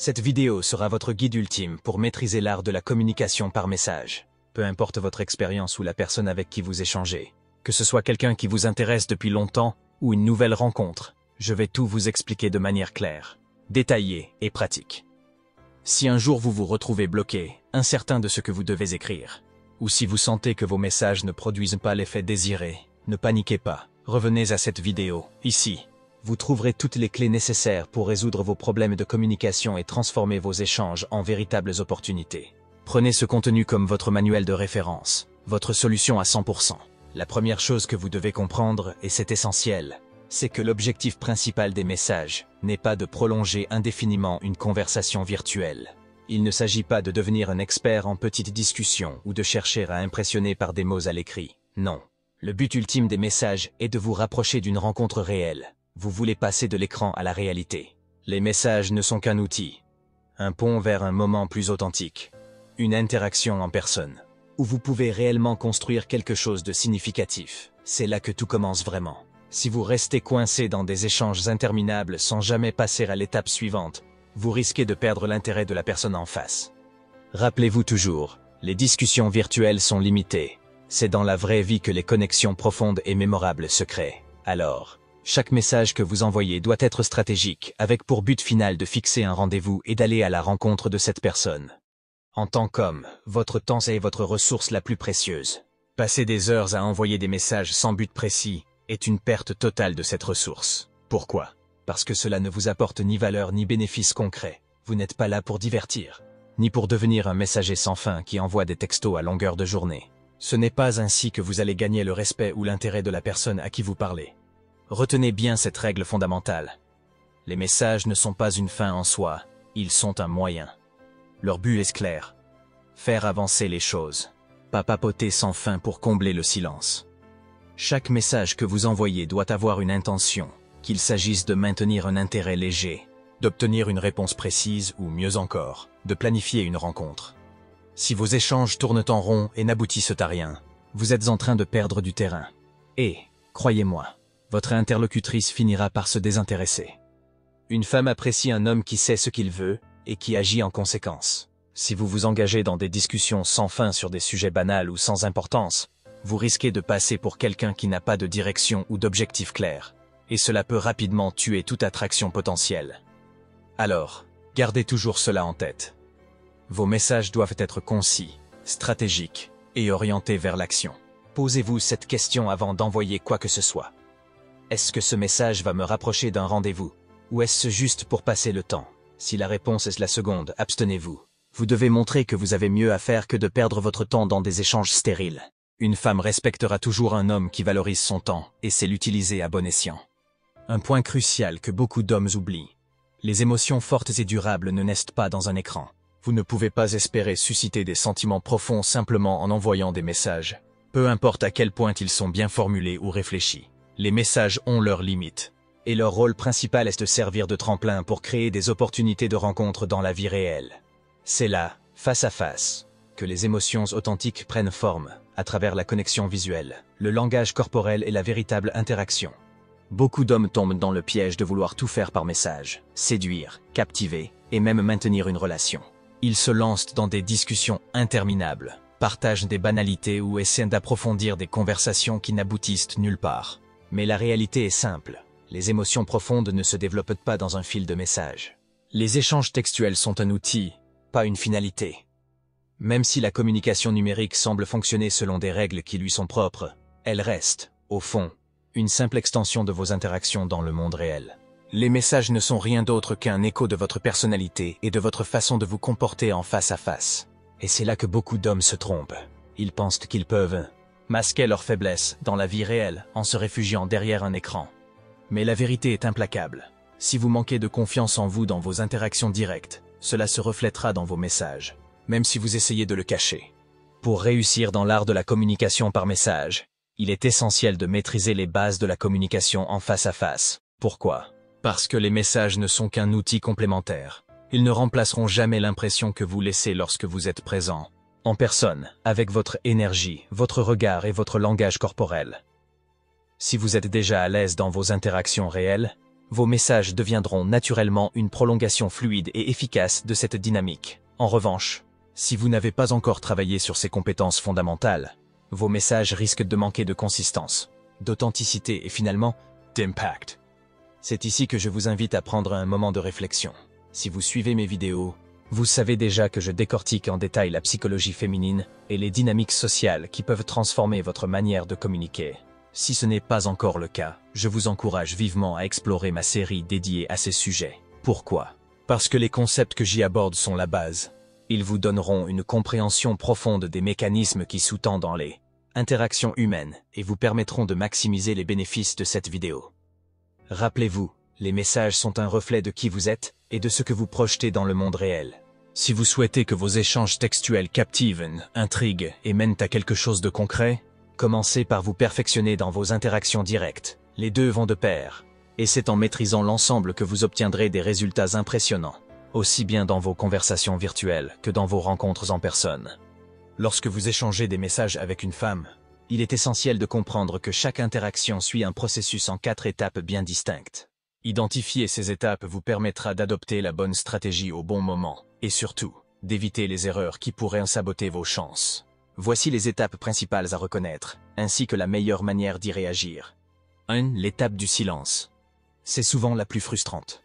Cette vidéo sera votre guide ultime pour maîtriser l'art de la communication par message. Peu importe votre expérience ou la personne avec qui vous échangez, que ce soit quelqu'un qui vous intéresse depuis longtemps ou une nouvelle rencontre, je vais tout vous expliquer de manière claire, détaillée et pratique. Si un jour vous vous retrouvez bloqué, incertain de ce que vous devez écrire, ou si vous sentez que vos messages ne produisent pas l'effet désiré, ne paniquez pas, revenez à cette vidéo, ici. Vous trouverez toutes les clés nécessaires pour résoudre vos problèmes de communication et transformer vos échanges en véritables opportunités. Prenez ce contenu comme votre manuel de référence, votre solution à 100%. La première chose que vous devez comprendre, et c'est essentiel, c'est que l'objectif principal des messages n'est pas de prolonger indéfiniment une conversation virtuelle. Il ne s'agit pas de devenir un expert en petites discussions ou de chercher à impressionner par des mots à l'écrit. Non. Le but ultime des messages est de vous rapprocher d'une rencontre réelle. Vous voulez passer de l'écran à la réalité. Les messages ne sont qu'un outil, un pont vers un moment plus authentique, une interaction en personne, où vous pouvez réellement construire quelque chose de significatif. C'est là que tout commence vraiment. Si vous restez coincé dans des échanges interminables sans jamais passer à l'étape suivante, vous risquez de perdre l'intérêt de la personne en face. Rappelez-vous toujours, les discussions virtuelles sont limitées. C'est dans la vraie vie que les connexions profondes et mémorables se créent. Alors, chaque message que vous envoyez doit être stratégique, avec pour but final de fixer un rendez-vous et d'aller à la rencontre de cette personne. En tant qu'homme, votre temps est votre ressource la plus précieuse. Passer des heures à envoyer des messages sans but précis est une perte totale de cette ressource. Pourquoi? Parce que cela ne vous apporte ni valeur ni bénéfice concret. Vous n'êtes pas là pour divertir, ni pour devenir un messager sans fin qui envoie des textos à longueur de journée. Ce n'est pas ainsi que vous allez gagner le respect ou l'intérêt de la personne à qui vous parlez. Retenez bien cette règle fondamentale. Les messages ne sont pas une fin en soi, ils sont un moyen. Leur but est clair. Faire avancer les choses. Pas papoter sans fin pour combler le silence. Chaque message que vous envoyez doit avoir une intention, qu'il s'agisse de maintenir un intérêt léger, d'obtenir une réponse précise ou mieux encore, de planifier une rencontre. Si vos échanges tournent en rond et n'aboutissent à rien, vous êtes en train de perdre du terrain. Et, croyez-moi, votre interlocutrice finira par se désintéresser. Une femme apprécie un homme qui sait ce qu'il veut et qui agit en conséquence. Si vous vous engagez dans des discussions sans fin sur des sujets banals ou sans importance, vous risquez de passer pour quelqu'un qui n'a pas de direction ou d'objectif clair. Et cela peut rapidement tuer toute attraction potentielle. Alors, gardez toujours cela en tête. Vos messages doivent être concis, stratégiques et orientés vers l'action. Posez-vous cette question avant d'envoyer quoi que ce soit. Est-ce que ce message va me rapprocher d'un rendez-vous? Ou est-ce juste pour passer le temps? Si la réponse est la seconde, abstenez-vous. Vous devez montrer que vous avez mieux à faire que de perdre votre temps dans des échanges stériles. Une femme respectera toujours un homme qui valorise son temps et sait l'utiliser à bon escient. Un point crucial que beaucoup d'hommes oublient. Les émotions fortes et durables ne naissent pas dans un écran. Vous ne pouvez pas espérer susciter des sentiments profonds simplement en envoyant des messages. Peu importe à quel point ils sont bien formulés ou réfléchis. Les messages ont leurs limites. Et leur rôle principal est de servir de tremplin pour créer des opportunités de rencontre dans la vie réelle. C'est là, face à face, que les émotions authentiques prennent forme, à travers la connexion visuelle, le langage corporel et la véritable interaction. Beaucoup d'hommes tombent dans le piège de vouloir tout faire par message, séduire, captiver, et même maintenir une relation. Ils se lancent dans des discussions interminables, partagent des banalités ou essaient d'approfondir des conversations qui n'aboutissent nulle part. Mais la réalité est simple. Les émotions profondes ne se développent pas dans un fil de messages. Les échanges textuels sont un outil, pas une finalité. Même si la communication numérique semble fonctionner selon des règles qui lui sont propres, elle reste, au fond, une simple extension de vos interactions dans le monde réel. Les messages ne sont rien d'autre qu'un écho de votre personnalité et de votre façon de vous comporter en face à face. Et c'est là que beaucoup d'hommes se trompent. Ils pensent qu'ils peuvent masquer leurs faiblesses dans la vie réelle en se réfugiant derrière un écran. Mais la vérité est implacable. Si vous manquez de confiance en vous dans vos interactions directes, cela se reflètera dans vos messages, même si vous essayez de le cacher. Pour réussir dans l'art de la communication par message, il est essentiel de maîtriser les bases de la communication en face à face. Pourquoi? Parce que les messages ne sont qu'un outil complémentaire. Ils ne remplaceront jamais l'impression que vous laissez lorsque vous êtes présent, en personne, avec votre énergie, votre regard et votre langage corporel. Si vous êtes déjà à l'aise dans vos interactions réelles, Vos messages deviendront naturellement une prolongation fluide et efficace de cette dynamique. En revanche, si vous n'avez pas encore travaillé sur ces compétences fondamentales, vos messages risquent de manquer de consistance, d'authenticité et finalement, d'impact. C'est ici que je vous invite à prendre un moment de réflexion. Si vous suivez mes vidéos, vous savez déjà que je décortique en détail la psychologie féminine et les dynamiques sociales qui peuvent transformer votre manière de communiquer. Si ce n'est pas encore le cas, je vous encourage vivement à explorer ma série dédiée à ces sujets. Pourquoi? Parce que les concepts que j'y aborde sont la base. Ils vous donneront une compréhension profonde des mécanismes qui sous-tendent dans les interactions humaines et vous permettront de maximiser les bénéfices de cette vidéo. Rappelez-vous, les messages sont un reflet de qui vous êtes et de ce que vous projetez dans le monde réel. Si vous souhaitez que vos échanges textuels captivent, intriguent et mènent à quelque chose de concret, commencez par vous perfectionner dans vos interactions directes. Les deux vont de pair. Et c'est en maîtrisant l'ensemble que vous obtiendrez des résultats impressionnants, aussi bien dans vos conversations virtuelles que dans vos rencontres en personne. Lorsque vous échangez des messages avec une femme, il est essentiel de comprendre que chaque interaction suit un processus en 4 étapes bien distinctes. Identifier ces étapes vous permettra d'adopter la bonne stratégie au bon moment, et surtout, d'éviter les erreurs qui pourraient saboter vos chances. Voici les étapes principales à reconnaître, ainsi que la meilleure manière d'y réagir. 1. L'étape du silence. C'est souvent la plus frustrante.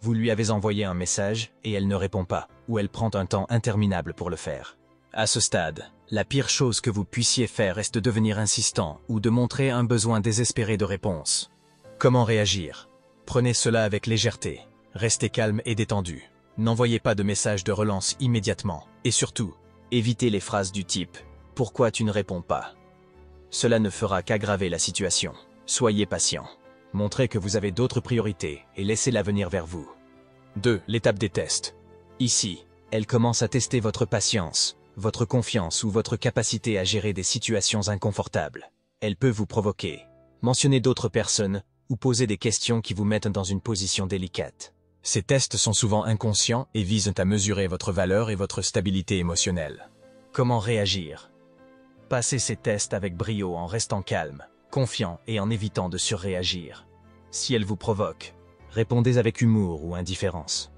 Vous lui avez envoyé un message et elle ne répond pas, ou elle prend un temps interminable pour le faire. À ce stade, la pire chose que vous puissiez faire est de devenir insistant ou de montrer un besoin désespéré de réponse. Comment réagir? Prenez cela avec légèreté, restez calme et détendu. N'envoyez pas de message de relance immédiatement, et surtout, évitez les phrases du type « Pourquoi tu ne réponds pas ?» Cela ne fera qu'aggraver la situation. Soyez patient. Montrez que vous avez d'autres priorités et laissez-la venir vers vous. 2. L'étape des tests. Ici, elle commence à tester votre patience, votre confiance ou votre capacité à gérer des situations inconfortables. Elle peut vous provoquer, mentionner d'autres personnes ou poser des questions qui vous mettent dans une position délicate. Ces tests sont souvent inconscients et visent à mesurer votre valeur et votre stabilité émotionnelle. Comment réagir? Passez ces tests avec brio en restant calme, confiant et en évitant de surréagir. Si elle vous provoque, répondez avec humour ou indifférence.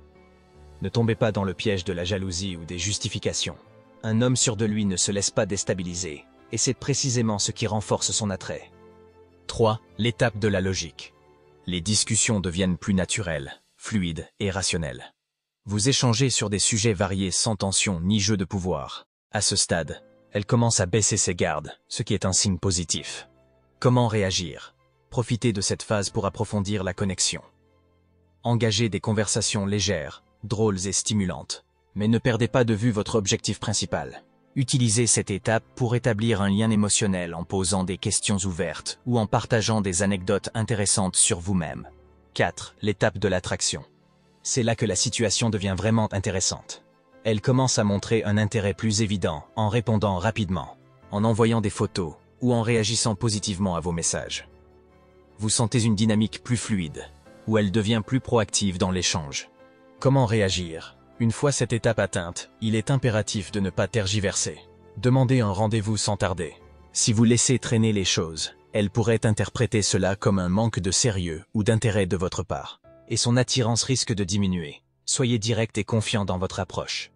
Ne tombez pas dans le piège de la jalousie ou des justifications. Un homme sûr de lui ne se laisse pas déstabiliser, et c'est précisément ce qui renforce son attrait. 3. L'étape de la logique. Les discussions deviennent plus naturelles, fluides et rationnelles. Vous échangez sur des sujets variés sans tension ni jeu de pouvoir. À ce stade, elle commence à baisser ses gardes, ce qui est un signe positif. Comment réagir? Profitez de cette phase pour approfondir la connexion. Engagez des conversations légères, drôles et stimulantes, mais ne perdez pas de vue votre objectif principal. Utilisez cette étape pour établir un lien émotionnel en posant des questions ouvertes ou en partageant des anecdotes intéressantes sur vous-même. 4. L'étape de l'attraction. C'est là que la situation devient vraiment intéressante. Elle commence à montrer un intérêt plus évident en répondant rapidement, en envoyant des photos ou en réagissant positivement à vos messages. Vous sentez une dynamique plus fluide, où elle devient plus proactive dans l'échange. Comment réagir? Une fois cette étape atteinte, il est impératif de ne pas tergiverser. Demandez un rendez-vous sans tarder. Si vous laissez traîner les choses, elle pourrait interpréter cela comme un manque de sérieux ou d'intérêt de votre part, et son attirance risque de diminuer. Soyez direct et confiant dans votre approche.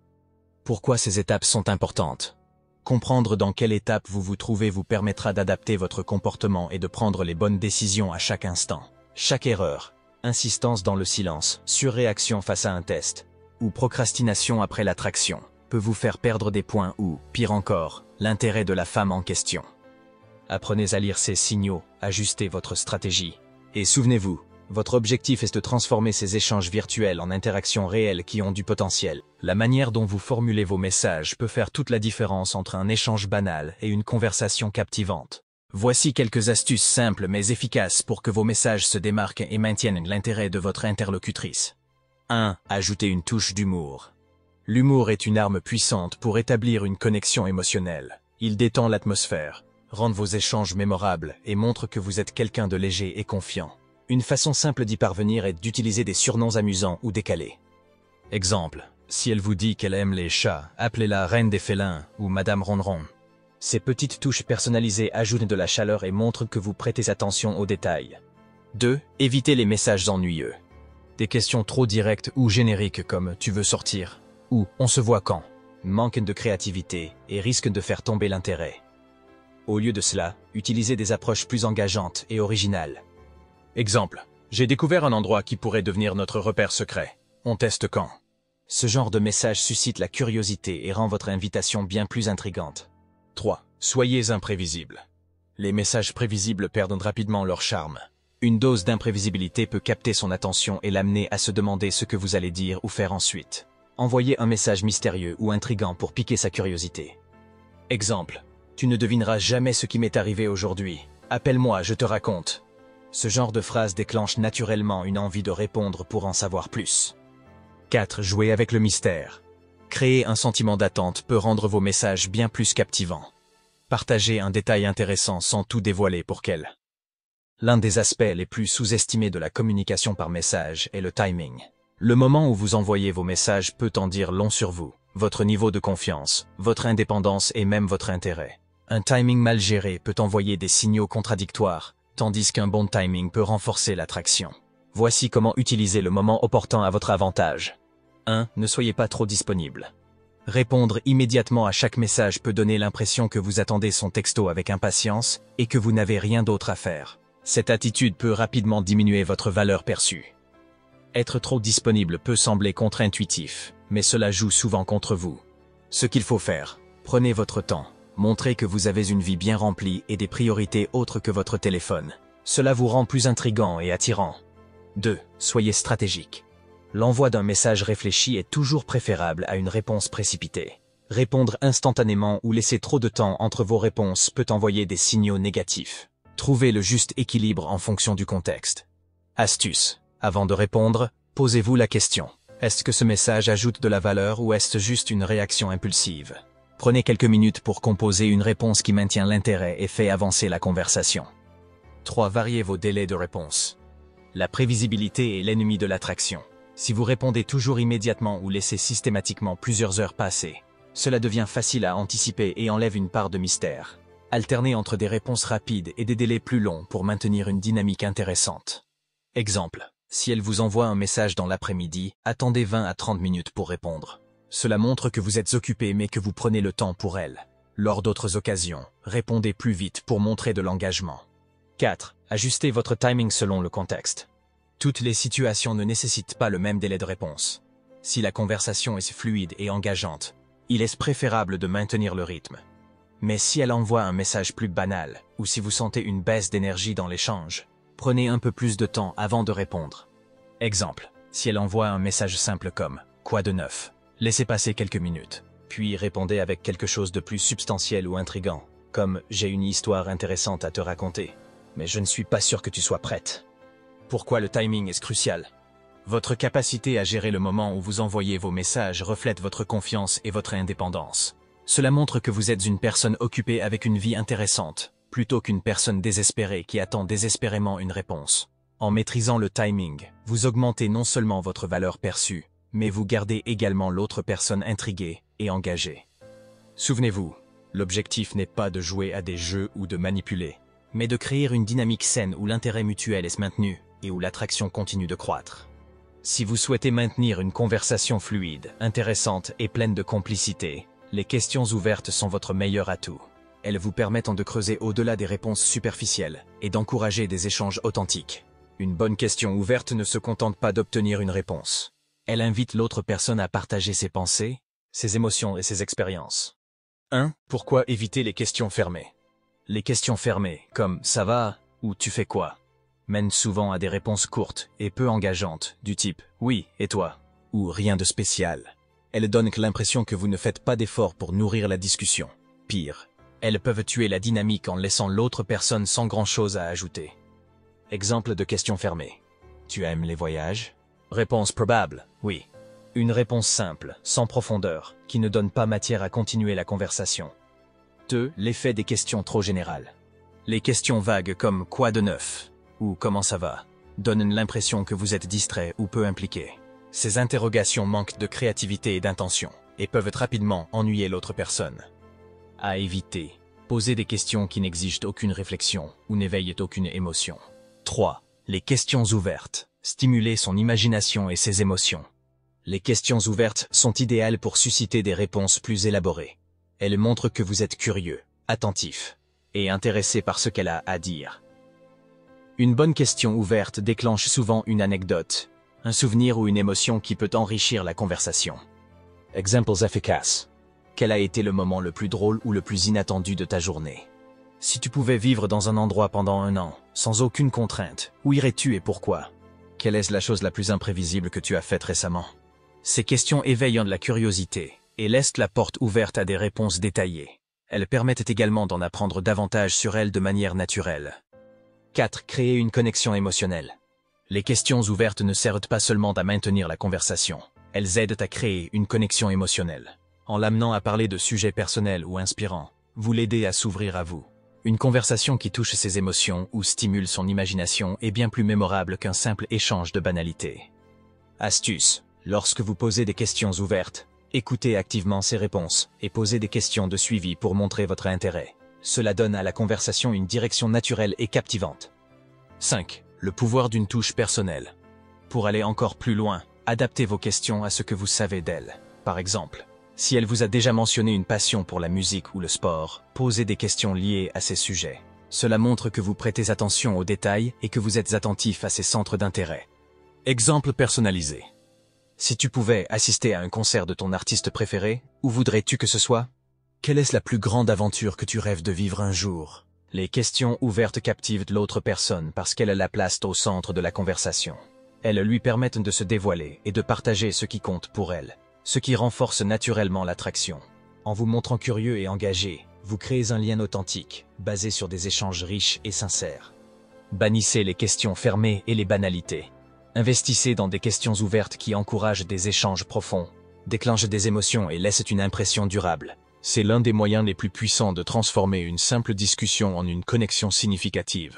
Pourquoi ces étapes sont importantes? Comprendre dans quelle étape vous vous trouvez vous permettra d'adapter votre comportement et de prendre les bonnes décisions à chaque instant. Chaque erreur, insistance dans le silence, surréaction face à un test, ou procrastination après l'attraction, peut vous faire perdre des points ou, pire encore, l'intérêt de la femme en question. Apprenez à lire ces signaux, ajustez votre stratégie. Et souvenez-vous, votre objectif est de transformer ces échanges virtuels en interactions réelles qui ont du potentiel. La manière dont vous formulez vos messages peut faire toute la différence entre un échange banal et une conversation captivante. Voici quelques astuces simples mais efficaces pour que vos messages se démarquent et maintiennent l'intérêt de votre interlocutrice. 1. Ajoutez une touche d'humour. L'humour est une arme puissante pour établir une connexion émotionnelle. Il détend l'atmosphère, rend vos échanges mémorables et montre que vous êtes quelqu'un de léger et confiant. Une façon simple d'y parvenir est d'utiliser des surnoms amusants ou décalés. Exemple, si elle vous dit qu'elle aime les chats, appelez-la Reine des félins ou Madame Ronron. Ces petites touches personnalisées ajoutent de la chaleur et montrent que vous prêtez attention aux détails. 2. Évitez les messages ennuyeux. Des questions trop directes ou génériques comme « tu veux sortir » ou « on se voit quand » manquent de créativité et risquent de faire tomber l'intérêt. Au lieu de cela, utilisez des approches plus engageantes et originales. Exemple. J'ai découvert un endroit qui pourrait devenir notre repère secret. On teste quand? Ce genre de message suscite la curiosité et rend votre invitation bien plus intrigante. 3. Soyez imprévisible. Les messages prévisibles perdent rapidement leur charme. Une dose d'imprévisibilité peut capter son attention et l'amener à se demander ce que vous allez dire ou faire ensuite. Envoyez un message mystérieux ou intrigant pour piquer sa curiosité. Exemple. Tu ne devineras jamais ce qui m'est arrivé aujourd'hui. Appelle-moi, je te raconte. Ce genre de phrase déclenche naturellement une envie de répondre pour en savoir plus. 4. Jouez avec le mystère. Créer un sentiment d'attente peut rendre vos messages bien plus captivants. Partagez un détail intéressant sans tout dévoiler pour qu'elle. L'un des aspects les plus sous-estimés de la communication par message est le timing. Le moment où vous envoyez vos messages peut en dire long sur vous, votre niveau de confiance, votre indépendance et même votre intérêt. Un timing mal géré peut envoyer des signaux contradictoires, tandis qu'un bon timing peut renforcer l'attraction. Voici comment utiliser le moment opportun à votre avantage. 1. Ne soyez pas trop disponible. Répondre immédiatement à chaque message peut donner l'impression que vous attendez son texto avec impatience et que vous n'avez rien d'autre à faire. Cette attitude peut rapidement diminuer votre valeur perçue. Être trop disponible peut sembler contre-intuitif, mais cela joue souvent contre vous. Ce qu'il faut faire, prenez votre temps, montrez que vous avez une vie bien remplie et des priorités autres que votre téléphone. Cela vous rend plus intrigant et attirant. 2. Soyez stratégique. L'envoi d'un message réfléchi est toujours préférable à une réponse précipitée. Répondre instantanément ou laisser trop de temps entre vos réponses peut envoyer des signaux négatifs. Trouvez le juste équilibre en fonction du contexte. Astuce. Avant de répondre, posez-vous la question. Est-ce que ce message ajoute de la valeur ou est-ce juste une réaction impulsive? Prenez quelques minutes pour composer une réponse qui maintient l'intérêt et fait avancer la conversation. 3. Variez vos délais de réponse. La prévisibilité est l'ennemi de l'attraction. Si vous répondez toujours immédiatement ou laissez systématiquement plusieurs heures passer, cela devient facile à anticiper et enlève une part de mystère. Alternez entre des réponses rapides et des délais plus longs pour maintenir une dynamique intéressante. Exemple. Si elle vous envoie un message dans l'après-midi, attendez 20 à 30 minutes pour répondre. Cela montre que vous êtes occupé mais que vous prenez le temps pour elle. Lors d'autres occasions, répondez plus vite pour montrer de l'engagement. 4. Ajustez votre timing selon le contexte. Toutes les situations ne nécessitent pas le même délai de réponse. Si la conversation est fluide et engageante, il est préférable de maintenir le rythme. Mais si elle envoie un message plus banal, ou si vous sentez une baisse d'énergie dans l'échange, prenez un peu plus de temps avant de répondre. Exemple, si elle envoie un message simple comme « Quoi de neuf ?», laissez passer quelques minutes, puis répondez avec quelque chose de plus substantiel ou intriguant, comme « J'ai une histoire intéressante à te raconter, mais je ne suis pas sûr que tu sois prête ». Pourquoi le timing est crucial? Votre capacité à gérer le moment où vous envoyez vos messages reflète votre confiance et votre indépendance. Cela montre que vous êtes une personne occupée avec une vie intéressante, plutôt qu'une personne désespérée qui attend désespérément une réponse. En maîtrisant le timing, vous augmentez non seulement votre valeur perçue, mais vous gardez également l'autre personne intriguée et engagée. Souvenez-vous, l'objectif n'est pas de jouer à des jeux ou de manipuler, mais de créer une dynamique saine où l'intérêt mutuel est maintenu et où l'attraction continue de croître. Si vous souhaitez maintenir une conversation fluide, intéressante et pleine de complicité, les questions ouvertes sont votre meilleur atout. Elles vous permettent de creuser au-delà des réponses superficielles et d'encourager des échanges authentiques. Une bonne question ouverte ne se contente pas d'obtenir une réponse. Elle invite l'autre personne à partager ses pensées, ses émotions et ses expériences. 1. Pourquoi éviter les questions fermées? Les questions fermées, comme « ça va » ou « tu fais quoi ?», mènent souvent à des réponses courtes et peu engageantes, du type « oui, et toi ?» ou « rien de spécial ». Elles donnent l'impression que vous ne faites pas d'efforts pour nourrir la discussion. Pire, elles peuvent tuer la dynamique en laissant l'autre personne sans grand-chose à ajouter. Exemple de question fermée. Tu aimes les voyages? Réponse probable, oui. Une réponse simple, sans profondeur, qui ne donne pas matière à continuer la conversation. 2. L'effet des questions trop générales. Les questions vagues comme « quoi de neuf ?» ou « comment ça va ?» donnent l'impression que vous êtes distrait ou peu impliqué. Ces interrogations manquent de créativité et d'intention, et peuvent rapidement ennuyer l'autre personne. À éviter, posez des questions qui n'exigent aucune réflexion ou n'éveillent aucune émotion. 3. Les questions ouvertes. Stimuler son imagination et ses émotions. Les questions ouvertes sont idéales pour susciter des réponses plus élaborées. Elles montrent que vous êtes curieux, attentif et intéressé par ce qu'elle a à dire. Une bonne question ouverte déclenche souvent une anecdote, un souvenir ou une émotion qui peut enrichir la conversation. Exemples efficaces. Quel a été le moment le plus drôle ou le plus inattendu de ta journée? Si tu pouvais vivre dans un endroit pendant 1 an, sans aucune contrainte, où irais-tu et pourquoi? Quelle est la chose la plus imprévisible que tu as faite récemment? Ces questions éveillent de la curiosité et laissent la porte ouverte à des réponses détaillées. Elles permettent également d'en apprendre davantage sur elles de manière naturelle. 4. Créer une connexion émotionnelle. Les questions ouvertes ne servent pas seulement à maintenir la conversation, elles aident à créer une connexion émotionnelle. En l'amenant à parler de sujets personnels ou inspirants, vous l'aidez à s'ouvrir à vous. Une conversation qui touche ses émotions ou stimule son imagination est bien plus mémorable qu'un simple échange de banalités. Astuce. Lorsque vous posez des questions ouvertes, écoutez activement ces réponses et posez des questions de suivi pour montrer votre intérêt. Cela donne à la conversation une direction naturelle et captivante. 5. Le pouvoir d'une touche personnelle. Pour aller encore plus loin, adaptez vos questions à ce que vous savez d'elle. Par exemple, si elle vous a déjà mentionné une passion pour la musique ou le sport, posez des questions liées à ces sujets. Cela montre que vous prêtez attention aux détails et que vous êtes attentif à ses centres d'intérêt. Exemple personnalisé. Si tu pouvais assister à un concert de ton artiste préféré, où voudrais-tu que ce soit? Quelle est la plus grande aventure que tu rêves de vivre un jour? Les questions ouvertes captivent l'autre personne parce qu'elles la placent au centre de la conversation. Elles lui permettent de se dévoiler et de partager ce qui compte pour elle, ce qui renforce naturellement l'attraction. En vous montrant curieux et engagé, vous créez un lien authentique, basé sur des échanges riches et sincères. Bannissez les questions fermées et les banalités. Investissez dans des questions ouvertes qui encouragent des échanges profonds, déclenchent des émotions et laissent une impression durable. C'est l'un des moyens les plus puissants de transformer une simple discussion en une connexion significative.